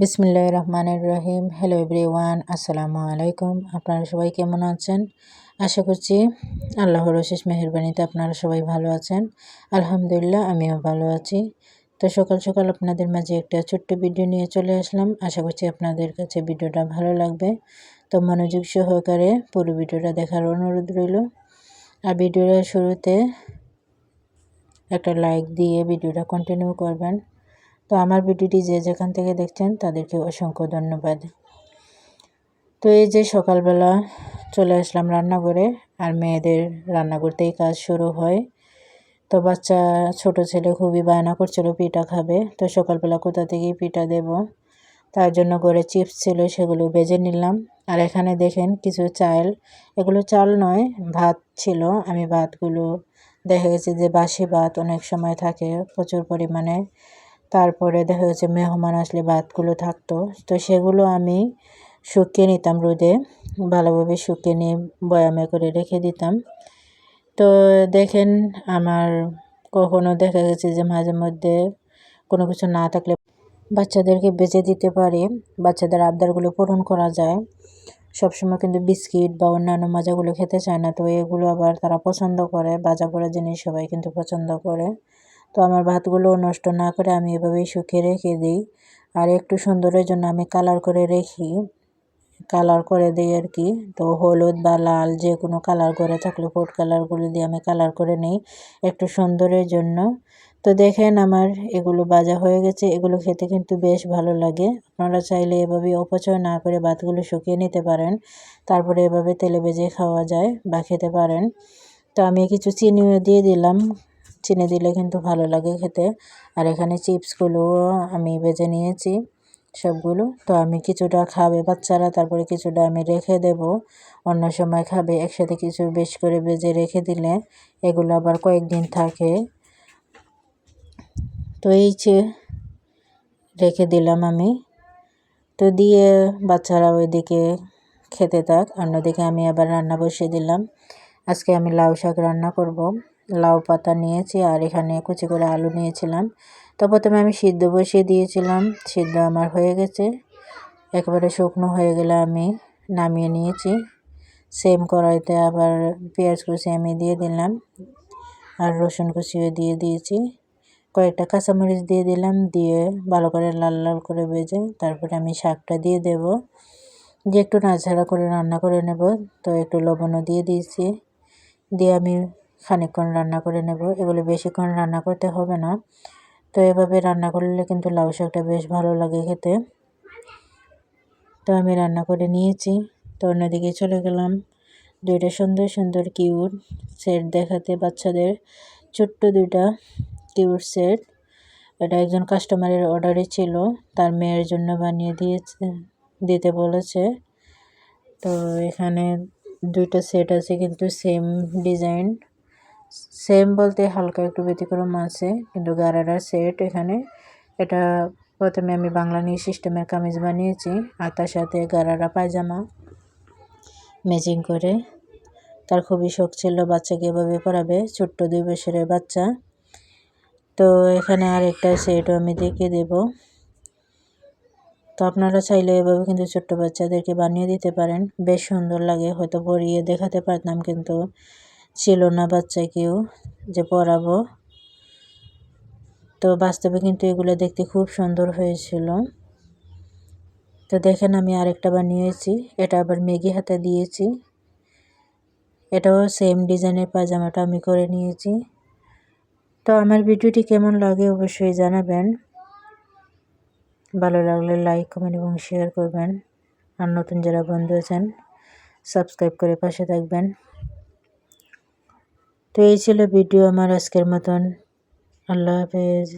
বিসমিল্লাহির রহমানির রহিম। Hello everyone, আসসালামু আলাইকুম। আপনারা সবাই কেমন আছেন? আশা করছি আল্লাহর অশেষ মেহেরবানিতে আপনারা সবাই ভালো আছেন। আলহামদুলিল্লাহ, আমিও ভালো আছি। তো সকাল সকাল আপনাদের মাঝে একটা ছোট্ট ভিডিও নিয়ে চলে আসলাম। আশা করছি আপনাদের কাছে ভিডিওটা ভালো লাগবে। তো মনোযোগ সহকারে পুরো ভিডিওটা দেখার অনুরোধ রইল। আর ভিডিওর শুরুতে একটা লাইক দিয়ে ভিডিওটা কন্টিনিউ করবেন। তো আমার ভিডিওটি যে যেখান থেকে দেখছেন তাদেরকে অসংখ্য ধন্যবাদ। তো এই যে সকালবেলা চলে আসলাম রান্নাঘরে, আর মেয়েদের রান্না করতেই কাজ শুরু হয়। তো বাচ্চা ছোট ছেলে খুবই বায়না করছিল পিঠা খাবে। তো সকালবেলা কোথা থেকেই পিঠা দেব, তার জন্য ঘরে চিপস ছিল, সেগুলো ভেজে নিলাম। আর এখানে দেখেন কিছু চাল, এগুলো চাল নয়, ভাত ছিল। আমি ভাতগুলো দেখা গেছে যে বাসি ভাত অনেক সময় থাকে প্রচুর পরিমাণে, তারপরে দেখা যাচ্ছে মেহমান আসলে ভাতগুলো থাকতো, তো সেগুলো আমি শুকিয়ে নিতাম রোদে, ভালোভাবে শুকিয়ে নিয়ে বয়ামে করে রেখে দিতাম। তো দেখেন আমার কখনো দেখা গেছে যে মাঝে মধ্যে কোনো কিছু না থাকলে বাচ্চাদেরকে বেঁচে দিতে পারি, বাচ্চাদের আবদারগুলো পূরণ করা যায়। সবসময় কিন্তু বিস্কিট বা অন্যান্য মজাগুলো খেতে চায় না, তো এগুলো আবার তারা পছন্দ করে। ভাজা করা জিনিস সবাই কিন্তু পছন্দ করে। তো আমার ভাতগুলো নষ্ট না করে আমি এভাবেই শুকিয়ে রেখে দিই। আর একটু সুন্দরের জন্য আমি কালার করে দিই আর কি। তো হলুদ বা লাল যে কোনো কালার করে থাকলে ফুড কালারগুলো দিয়ে আমি কালার করে নিই একটু সুন্দরের জন্য। তো দেখেন আমার এগুলো ভাজা হয়ে গেছে। এগুলো খেতে কিন্তু বেশ ভালো লাগে। আপনারা চাইলে এভাবে অপচয় না করে ভাতগুলো শুকিয়ে নিতে পারেন, তারপরে এভাবে তেলে ভেজে খাওয়া যায় বা খেতে পারেন। তো আমি কিছু চিনিও দিয়ে দিলাম, চিনি দিলে কিন্তু ভালো লাগে খেতে। আর এখানে চিপসগুলো আমি ভেজে নিয়েছি সবগুলো। তো আমি কিছুটা খাবে বাচ্চারা, তারপরে কিছুটা আমি রেখে দেব, অন্য সময় খাবে। একসাথে কিছু বেশ করে ভেজে রেখে দিলে এগুলো আবার কয়েকদিন থাকে। তো এই যে রেখে দিলাম আমি। তো দিয়ে বাচ্চারা ওইদিকে খেতে থাক, অন্যদিকে আমি আবার রান্না বসিয়ে দিলাম। আজকে আমি লাউ শাক রান্না করব। লাউ পাতা নিয়েছি, আর এখানে কুচি করে আলু নিয়েছিলাম। তো প্রথমে আমি সিদ্ধ বসিয়ে দিয়েছিলাম, সিদ্ধ আমার হয়ে গেছে। একেবারে শুকনো হয়ে গেলে আমি নামিয়ে নিয়েছি। সেম কড়াইতে আবার পেঁয়াজ কুচি আমি দিয়ে দিলাম, আর রসুন কুচিও দিয়ে দিয়েছি। কয়েকটা কাঁচামরিচ দিয়ে দিলাম, দিয়ে ভালো করে লাল লাল করে ভেজে তারপরে আমি শাকটা দিয়ে দেব, দিয়ে একটু নাড়াচাড়া করে রান্না করে নেব। তো একটু লবণও দিয়ে দিয়েছি, দিয়ে আমি খানিকক্ষণ রান্না করে নেব। এগুলো বেশিক্ষণ রান্না করতে হবে না। তো এভাবে রান্না করলে কিন্তু লাউ শাকটা বেশ ভালো লাগে খেতে। তো আমি রান্না করে নিয়েছি। তো অন্যদিকে চলে গেলাম দুইটা সুন্দর সুন্দর কিউট সেট দেখাতে, বাচ্চাদের ছোট্ট দুইটা কিউট সেট। এটা একজন কাস্টমারের অর্ডারে ছিল, তার মেয়ের জন্য বানিয়ে দিতে বলেছে। তো এখানে দুইটা সেট আছে, কিন্তু সেম ডিজাইন, সেম বলতে হালকা একটু ব্যতিক্রম আছে, কিন্তু গারারার সেট এখানে। এটা প্রথমে আমি বাংলাদেশ সিস্টেমের কামিজ বানিয়েছি, আর তার সাথে গারারা পায়জামা ম্যাচিং করে। তার খুবই শখ ছিল বাচ্চাকে এভাবে পরাবে, ছোট্ট 2 বছরের বাচ্চা। তো এখানে আর একটা সেটও আমি দেখিয়ে দেব। তো আপনারা চাইলে এভাবে কিন্তু ছোট্ট বাচ্চাদেরকে বানিয়ে দিতে পারেন, বেশ সুন্দর লাগে। হয়তো পরিয়ে দেখাতে পারতাম, কিন্তু ছিল না বাচ্চা কেউ যে পরাবো। তো বাস্তবে কিন্তু এগুলো দেখতে খুব সুন্দর হয়েছিল। তো দেখেন আমি আরেকটা বানিয়েছি, এটা আবার মেঘি হাতে দিয়েছি। এটাও সেম ডিজাইনের পায়জামাটা আমি করে নিয়েছি। তো আমার ভিডিওটি কেমন লাগে অবশ্যই জানাবেন। ভালো লাগলে লাইক, কমেন্ট এবং শেয়ার করবেন। আর নতুন যারা বন্ধু আছেন সাবস্ক্রাইব করে পাশে থাকবেন। তো এই ছিল ভিডিও আমার আজকের মতন। আল্লাহ হাফেজ।